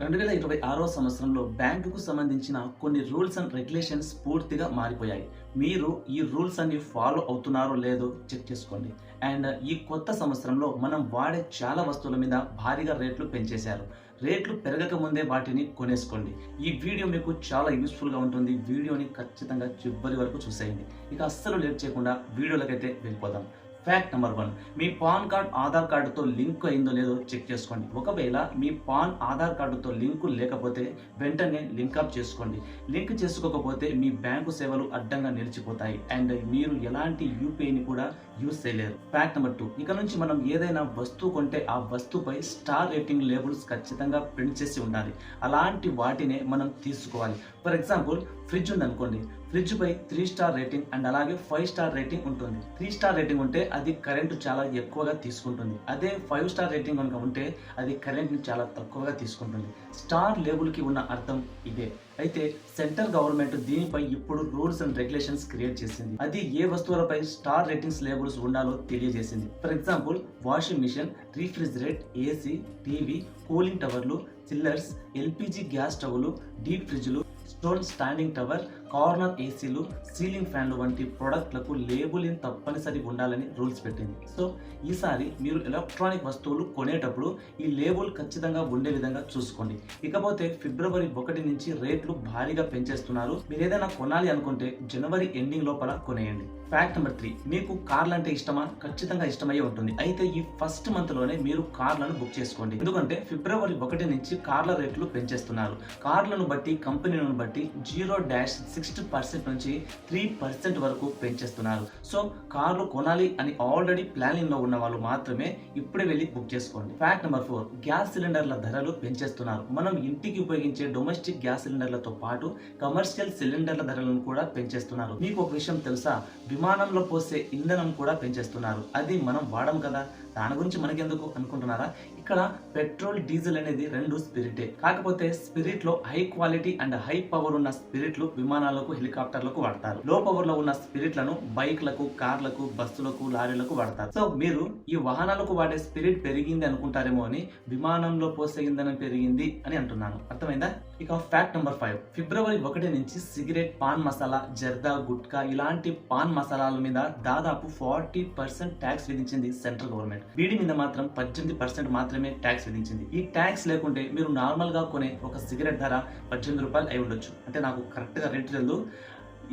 2026 సంవత్సరంలో బ్యాంకుకు సంబంధించిన కొన్ని రూల్స్ అండ్ రెగ్యులేషన్స్ పూర్తిగా మారిపోయాయి. మీరు ఈ రూల్స్ అన్ని ఫాలో అవుతున్నారో లేదో చెక్ చేసుకోండి. అండ్ ఈ కొత్త సంవత్సరంలో మనం వాడే చాలా వస్తువుల మీద భారీగా రేట్లు పెంచేశారు. రేట్లు పెరగక ముందే వాటిని కొనేసుకోండి. ఈ వీడియో మీకు చాలా యూస్ఫుల్గా ఉంటుంది. వీడియోని ఖచ్చితంగా చివరి వరకు చూసేయండి. ఇక అస్సలు లేట్ చేయకుండా వీడియోలకైతే వెళ్ళిపోదాం. ఫ్యాక్ట్ నెంబర్ 1, మీ పాన్ కార్డ్ ఆధార్ కార్డుతో లింక్ అయిందో లేదో చెక్ చేసుకోండి. ఒకవేళ మీ పాన్ ఆధార్ కార్డుతో లింకు లేకపోతే వెంటనే లింకప్ చేసుకోండి. లింక్ చేసుకోకపోతే మీ బ్యాంకు సేవలు అడ్డంగా నిలిచిపోతాయి అండ్ మీరు ఎలాంటి యూపీఐని కూడా యూజ్ చేయలేరు. ఫ్యాక్ట్ నెంబర్ 2, ఇక నుంచి మనం ఏదైనా వస్తువు కొంటే ఆ వస్తువుపై స్టార్ రేటింగ్ లేబుల్స్ ఖచ్చితంగా ప్రింట్ చేసి ఉండాలి. అలాంటి వాటినే మనం తీసుకోవాలి. ఫర్ ఎగ్జాంపుల్, ఫ్రిడ్జ్ ఉందనుకోండి, ఫ్రిడ్జ్ పై 3 స్టార్ రేటింగ్ అండ్ అలాగే 5 స్టార్ రేటింగ్ ఉంటుంది. 3 స్టార్ రేటింగ్ ఉంటే అది కరెంటు చాలా ఎక్కువగా తీసుకుంటుంది. అదే 5 స్టార్ రేటింగ్ కనుక ఉంటే అది కరెంట్ని చాలా తక్కువగా తీసుకుంటుంది. స్టార్ లేబుల్కి ఉన్న అర్థం ఇదే. అయితే సెంట్రల్ గవర్నమెంట్ దీనిపై ఇప్పుడు రూల్స్ అండ్ రెగ్యులేషన్స్ క్రియేట్ చేసింది. అది ఏ వస్తువులపై స్టార్ రేటింగ్స్ లేబుల్స్ ఉండాలో తెలియజేసింది. For example, washing machine, refrigerate, AC, TV, cooling టవర్లు, చిల్లర్స్, ఎల్పిజి గ్యాస్ స్టవ్లు, డీప్ ఫ్రిడ్జ్లు, స్టోన్ స్టాండింగ్ టవర్, కార్నర్ ఏసీలు, సీలింగ్ ఫ్యాన్లు వంటి ప్రొడక్ట్లకు లేబులింగ్ తప్పనిసరి ఉండాలని రూల్స్ పెట్టింది. సో ఈసారి మీరు ఎలక్ట్రానిక్ వస్తువులు కొనేటప్పుడు ఈ లేబుల్ ఖచ్చితంగా ఉండే విధంగా చూసుకోండి. ఇకపోతే ఫిబ్రవరి 1 నుంచి రేట్లు భారీగా పెంచేస్తున్నారు. మీరు ఏదైనా కొనాలి అనుకుంటే జనవరి ఎండింగ్ లోపల కొనేయండి. ఫ్యాక్ట్ నెంబర్ 3, మీకు కార్లు అంటే ఇష్టమా? ఖచ్చితంగా ఇష్టమయ్యే ఉంటుంది. అయితే ఈ ఫస్ట్ మంత్ లోనే మీరు కార్లను బుక్ చేసుకోండి. ఎందుకంటే ఫిబ్రవరి 1 నుంచి కార్ల రేట్లు పెంచేస్తున్నారు. కార్లను బట్టి, కంపెనీలను బట్టి 0-6% నుంచి 3% వరకు పెంచేస్తున్నారు. సో కార్లు కొనాలి అని ఆల్రెడీ ప్లానింగ్ లో ఉన్న వాళ్ళు మాత్రమే ఇప్పుడే వెళ్ళి బుక్ చేసుకోండి. ఫ్యాక్ట్ నెంబర్ 4, గ్యాస్ సిలిండర్ల ధరలు పెంచేస్తున్నారు. మనం ఇంటికి ఉపయోగించే డొమెస్టిక్ గ్యాస్ సిలిండర్లతో పాటు కమర్షియల్ సిలిండర్ల ధరలను కూడా పెంచేస్తున్నారు. మీకు ఒక విషయం తెలుసా? విమానంలో పోసే ఇంధనం కూడా పెంచేస్తున్నారు. అది మనం వాడం కదా, దాని గురించి మనకెందుకు అనుకుంటున్నారా? ఇక్కడ పెట్రోల్, డీజిల్ అనేది రెండు స్పిరిటే. కాకపోతే స్పిరిట్ లో high quality and high power ఉన్న స్పిరిట్లు విమానాలకు, హెలికాప్టర్లకు వాడతారు. లో పవర్ లో ఉన్న స్పిరిట్లను బైక్లకు, కార్లకు, బస్సులకు, లారీలకు వాడతారు. సో మీరు ఈ వాహనాలకు వాడే స్పిరిట్ పెరిగింది అనుకుంటారేమో అని విమానంలో పోసే ఇంధనం పెరిగింది అని అంటున్నాను. అర్థమైందా? ఇక ఫ్యాక్ట్ నెంబర్ 5, ఫిబ్రవరి 1 నుంచి సిగరెట్, పాన్ మసాలా, జర్దా, గుట్కా ఇలాంటి పాన్ మసాలాల మీద దాదాపు 40% ట్యాక్స్ విధించింది సెంట్రల్ గవర్నమెంట్. వీడి మీద మాత్రం 18% మాత్రమే ట్యాక్స్ విధించింది. ఈ ట్యాక్స్ లేకుంటే మీరు నార్మల్ గా కొనే ఒక సిగరెట్ ధర 18 రూపాయలు అయి ఉండొచ్చు. అంటే నాకు కరెక్ట్ గా రేట్ తెలియదు,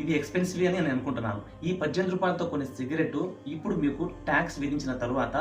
ఇది ఎక్స్పెన్సివ్ అని నేను అనుకుంటున్నాను. ఈ 18 రూపాయలతో కొనే సిగరెట్ ఇప్పుడు మీకు ట్యాక్స్ విధించిన తర్వాత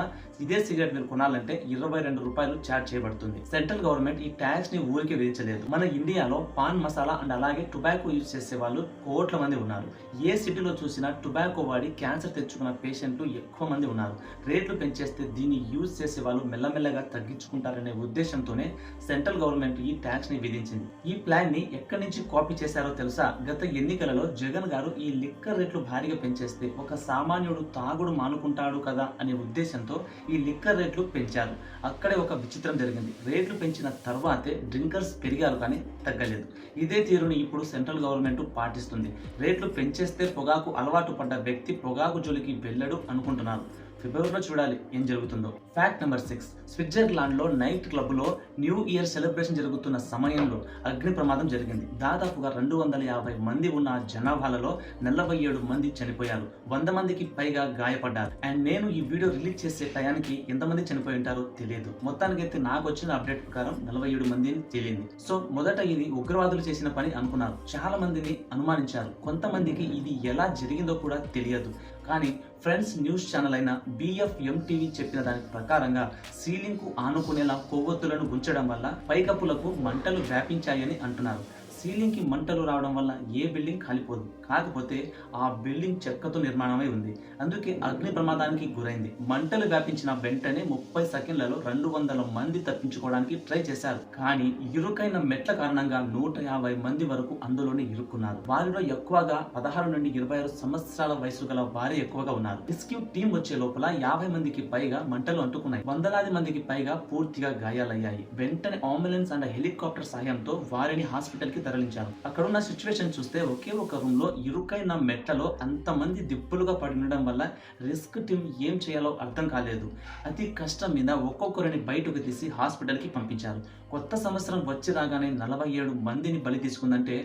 ఇదే సిగరెట్ మీరు కొనాలంటే 22 రూపాయలు ఛార్జ్ చేయబడుతుంది. సెంట్రల్ గవర్నమెంట్ ఈ ట్యాక్స్ ని ఊరికే విధించలేదు. మన ఇండియాలో పాన్ మసాలా అండ్ అలాగే టొబాకో యూజ్ చేసే వాళ్ళు కోట్ల మంది ఉన్నారు. ఏ సిటీలో చూసినా టొబాకో వాడి క్యాన్సర్ తెచ్చుకున్న పేషెంట్లు ఎక్కువ మంది ఉన్నారు. రేట్లు పెంచేస్తే దీన్ని యూజ్ చేసే వాళ్ళు మెల్లమెల్లగా తగ్గించుకుంటారనే ఉద్దేశంతోనే సెంట్రల్ గవర్నమెంట్ ఈ ట్యాక్స్ ని విధించింది. ఈ ప్లాన్ ని ఎక్కడి నుంచి కాపీ చేశారో తెలుసా? గత ఎన్నికలలో జగన్ గారు ఈ లిక్కర్ రేట్లు భారీగా పెంచేస్తే ఒక సామాన్యుడు తాగుడు మానుకుంటాడు కదా అనే ఉద్దేశంతో ఈ లిక్కర్ రేట్లు పెంచారు. అక్కడే ఒక విచిత్రం జరిగింది. రేట్లు పెంచిన తర్వాతే డ్రింకర్స్ పెరిగారు కానీ తగ్గలేదు. ఇదే తీరుని ఇప్పుడు సెంట్రల్ గవర్నమెంట్ పాటిస్తుంది. రేట్లు పెంచేస్తే పొగాకు అలవాటు పడ్డ వ్యక్తి పొగాకు జోలికి వెళ్ళడు అనుకుంటున్నారు. ఫిబ్రవరిలో చూడాలి ఏం జరుగుతుందో. ఫ్యాక్ట్ నెంబర్ 6, స్విట్జర్లాండ్ లో నైట్ క్లబ్ లో న్యూ ఇయర్ సెలబ్రేషన్ జరుగుతున్న సమయంలో అగ్ని ప్రమాదం జరిగింది. దాదాపుగా 250 మంది ఉన్న జనాభాలలో 47 మంది చనిపోయారు. 100 మందికి పైగా గాయపడ్డారు. అండ్ నేను ఈ వీడియో రిలీజ్ చేసే టయానికి ఎంతమంది చనిపోయి ఉంటారో తెలియదు. మొత్తానికైతే నాకు వచ్చిన అప్డేట్ ప్రకారం 47 మందిని తేలింది. సో మొదట ఇది ఉగ్రవాదులు చేసిన పని అనుకున్నారు. చాలా మందిని అనుమానించారు. కొంతమందికి ఇది ఎలా జరిగిందో కూడా తెలియదు. కానీ ఫ్రెండ్స్ న్యూస్ ఛానల్ అయిన BFM టీవీ చెప్పిన దాని ప్రకారంగా సీలింగ్ కు ఆనుకునేలా కొవ్వొత్తులను ఉంచడం వల్ల పైకప్పులకు మంటలు వ్యాపించాయని అంటున్నారు. సీలింగ్ కి మంటలు రావడం వల్ల ఏ బిల్డింగ్ కాలిపోదు. కాకపోతే ఆ బిల్డింగ్ చెక్కతో నిర్మాణమై ఉంది. అందుకే అగ్ని ప్రమాదానికి గురైంది. మంటలు వ్యాపించిన వెంటనే 30 సెకండ్లలో 200 మంది తప్పించుకోవడానికి ట్రై చేశారు. కానీ ఇరుకైన మెట్ల కారణంగా 150 మంది వరకు అందులోనే ఇరుక్కున్నారు. వారిలో ఎక్కువగా 16 నుండి 26 సంవత్సరాల వయసు గల వారే ఎక్కువగా ఉన్నారు. రెస్క్యూ టీం వచ్చే లోపల 50 మందికి పైగా మంటలు అంటుకున్నాయి. వందలాది మందికి పైగా పూర్తిగా గాయాలయ్యాయి. వెంటనే అంబులెన్స్ అండ్ హెలికాప్టర్ సాయంతో వారిని హాస్పిటల్ కి తరలించారు. అక్కడున్న సిచ్యువేషన్ చూస్తే ఒకే ఒక రూమ్ లో ఇరుకైన మెట్లలో అంతమంది దిప్పులుగా పడి ఉండడం వల్ల రిస్క్ టీమ్ ఏం చేయాలో అర్థం కాలేదు. అతి కష్టం మీద ఒక్కొక్కరిని బయటకు తీసి హాస్పిటల్ కి పంపించారు. కొత్త సంవత్సరం వచ్చి రాగానే 47 మందిని బలి తీసుకుందంటే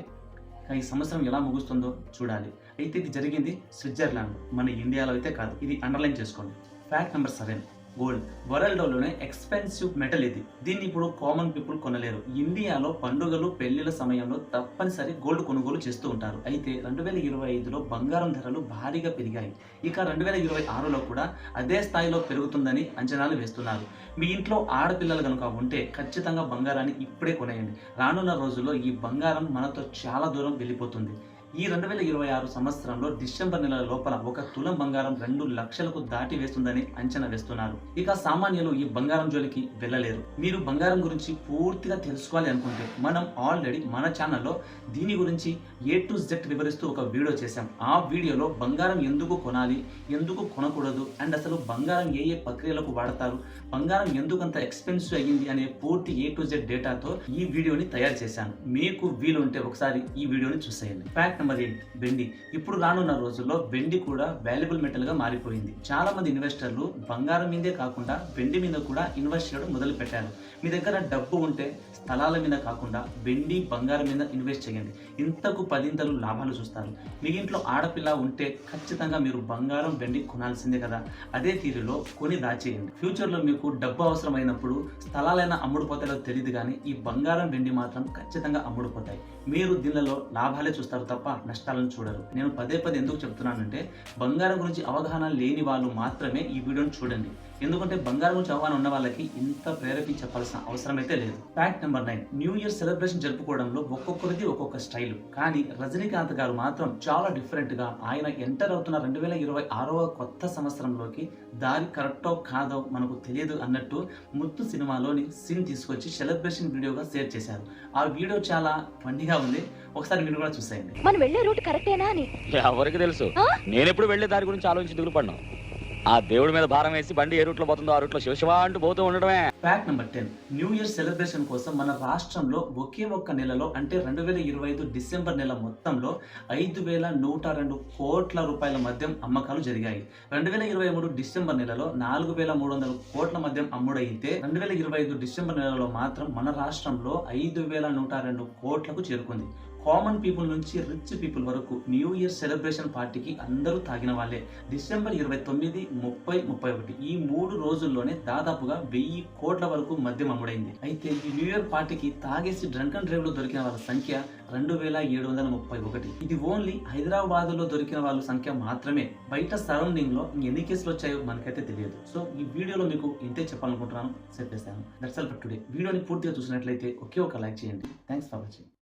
ఈ సంవత్సరం ఎలా ముగుస్తుందో చూడాలి. అయితే ఇది జరిగింది స్విట్జర్లాండ్, మన ఇండియాలో అయితే కాదు. ఇది అండర్లైన్ చేసుకోండి. ఫ్యాక్ట్ నెంబర్ 7, గోల్డ్ వరల్డ్లోనే ఎక్స్పెన్సివ్ మెటల్ ఇది. దీన్ని ఇప్పుడు కామన్ పీపుల్ కొనలేరు. ఇండియాలో పండుగలు పెళ్లిళ్ల సమయంలో తప్పనిసరి గోల్డ్ కొనుగోలు చేస్తూ ఉంటారు. అయితే 2025లో బంగారం ధరలు భారీగా పెరిగాయి. ఇక 2026లో కూడా అదే స్థాయిలో పెరుగుతుందని అంచనాలు వేస్తున్నారు. మీ ఇంట్లో ఆడపిల్లలు కనుక ఉంటే ఖచ్చితంగా బంగారాన్ని ఇప్పుడే కొనేయండి. రానున్న రోజుల్లో ఈ బంగారం మనతో చాలా దూరం వెళ్ళిపోతుంది. ఈ 2026 సంవత్సరంలో డిసెంబర్ నెల లోపల 1 తులం బంగారం 2 లక్షలకు దాటి వేస్తుందని అంచనా వేస్తున్నారు. ఇక సామాన్యులు ఈ బంగారం జోలికి వెళ్ళలేరు. మీరు బంగారం గురించి పూర్తిగా తెలుసుకోవాలి అనుకుంటే మనం ఆల్రెడీ మన ఛానల్లో దీని గురించి A to Z వివరిస్తూ ఒక వీడియో చేశాం. ఆ వీడియోలో బంగారం ఎందుకు కొనాలి, ఎందుకు కొనకూడదు అండ్ అసలు బంగారం ఏ ఏ ప్రక్రియలకు వాడతారు, బంగారం ఎందుకు అంత ఎక్స్పెన్సివ్ అయ్యింది అనే పూర్తి A to Z డేటాతో ఈ వీడియోని తయారు చేశాను. మీకు వీలుంటే ఒకసారి ఈ వీడియోని చూసేయండి. ఫ్యాక్ట్ నెంబర్ 8, వెండి. ఇప్పుడు రానున్న రోజుల్లో వెండి కూడా వాల్యుబుల్ మెటల్ గా మారిపోయింది. చాలా మంది ఇన్వెస్టర్లు బంగారం మీదే కాకుండా వెండి మీద కూడా ఇన్వెస్ట్ చేయడం మొదలు పెట్టారు. మీ దగ్గర డబ్బు ఉంటే స్థలాల మీద కాకుండా వెండి బంగారం మీద ఇన్వెస్ట్ చేయండి. ఇంతకు 10 లాభాలు చూస్తారు. మీ ఇంట్లో ఆడపిల్ల ఉంటే ఖచ్చితంగా మీరు బంగారం వెండి కొనాల్సిందే కదా. అదే తీరులో కొని దాచేయండి. ఫ్యూచర్ లో మీకు డబ్బు అవసరమైనప్పుడు స్థలాలైనా అమ్ముడుపోతాయో తెలియదు కానీ ఈ బంగారం వెండి మాత్రం ఖచ్చితంగా అమ్ముడుపోతాయి. మీరు దీనిలో లాభాలే చూస్తారు తప్ప నష్టాలను చూడరు. నేను పదే ఎందుకు చెప్తున్నానంటే బంగారం గురించి అవగాహన లేని వాళ్ళు మాత్రమే ఈ వీడియోని చూడండి. ఎందుకంటే బంగారం గురించి అవగాహన ఉన్న వాళ్ళకి ఇంత ప్రేరేపించి చెప్పాల్సిన అవసరం అయితే లేదు. Fact number 9, new year celebration జరుపుకోవడంలో ఒక్కొక్కరిది ఒక్కొక్క స్టైల్. కానీ రజనీకాంత్ గారు మాత్రం చాలా డిఫరెంట్ గా ఆయన ఎంటర్ అవుతున్న 2026వ కొత్త సంవత్సరంలోకి దారి కరెక్టో కాదో మనకు తెలియదు అన్నట్టు ముత్తు సినిమాలోని సీన్ తీసుకొచ్చి సెలబ్రేషన్ వీడియోగా షేర్ చేశారు. ఆ వీడియో చాలా ఫన్నీగా ఉంది. ఒకసారి మీరు కూడా చూసేయండి. మనం వెళ్ళే రూట్ కరెక్టేనా అని ఎవరికి తెలుసు? నేను ఎప్పుడు వెళ్ళే దారి గురించి ఆలోచించి దిగులు పడ్డాను. ఆ దేవుడి మీద భారం వేసి బండి ఏ రూట్లో పోతుందో ఆ రూట్లో శివశివ అంటూ పోతూ ఉండడమే. Fact number 10, new year celebration కోసం మన రాష్ట్రంలో ఒకే ఒక్క నెలలో అంటే 2025 డిసెంబర్ నెల మొత్తంలో 5,102 కోట్ల రూపాయల మద్యం అమ్మకాలు జరిగాయి. 2023 డిసెంబర్ నెలలో 4,300 కోట్ల మద్యం అమ్ముడైతే 2025 డిసెంబర్ నెలలో మాత్రం మన రాష్ట్రంలో 5,102 కోట్లకు చేరుకుంది. కామన్ పీపుల్ నుంచి రిచ్ పీపుల్ వరకు న్యూ ఇయర్ సెలబ్రేషన్ పార్టీకి అందరూ తాగిన వాళ్ళే. డిసెంబర్ 29, 30, 31 ఈ 3 రోజుల్లోనే దాదాపుగా 1000 కోట్ల వరకు మద్యం అమ్ముడైంది. అయితే ఈ న్యూ ఇయర్ పార్టీకి తాగేసి డ్రంక్ అండ్ డ్రైవ్ లో దొరికిన వాళ్ళ సంఖ్య 2,731. ఇది ఓన్లీ హైదరాబాద్ లో దొరికిన వాళ్ళ సంఖ్య మాత్రమే. బయట సరౌండింగ్ లో ఎన్ని కేసులు వచ్చాయో మనకైతే తెలియదు. సో ఈ వీడియోలో మీకు ఇంతే చెప్పాలనుకుంటున్నాను. చెప్పేస్తాను. That's all for today. వీడియోని పూర్తిగా చూసినట్లయితే ఒకే ఒక లైక్ చేయండి. Thanks for watching.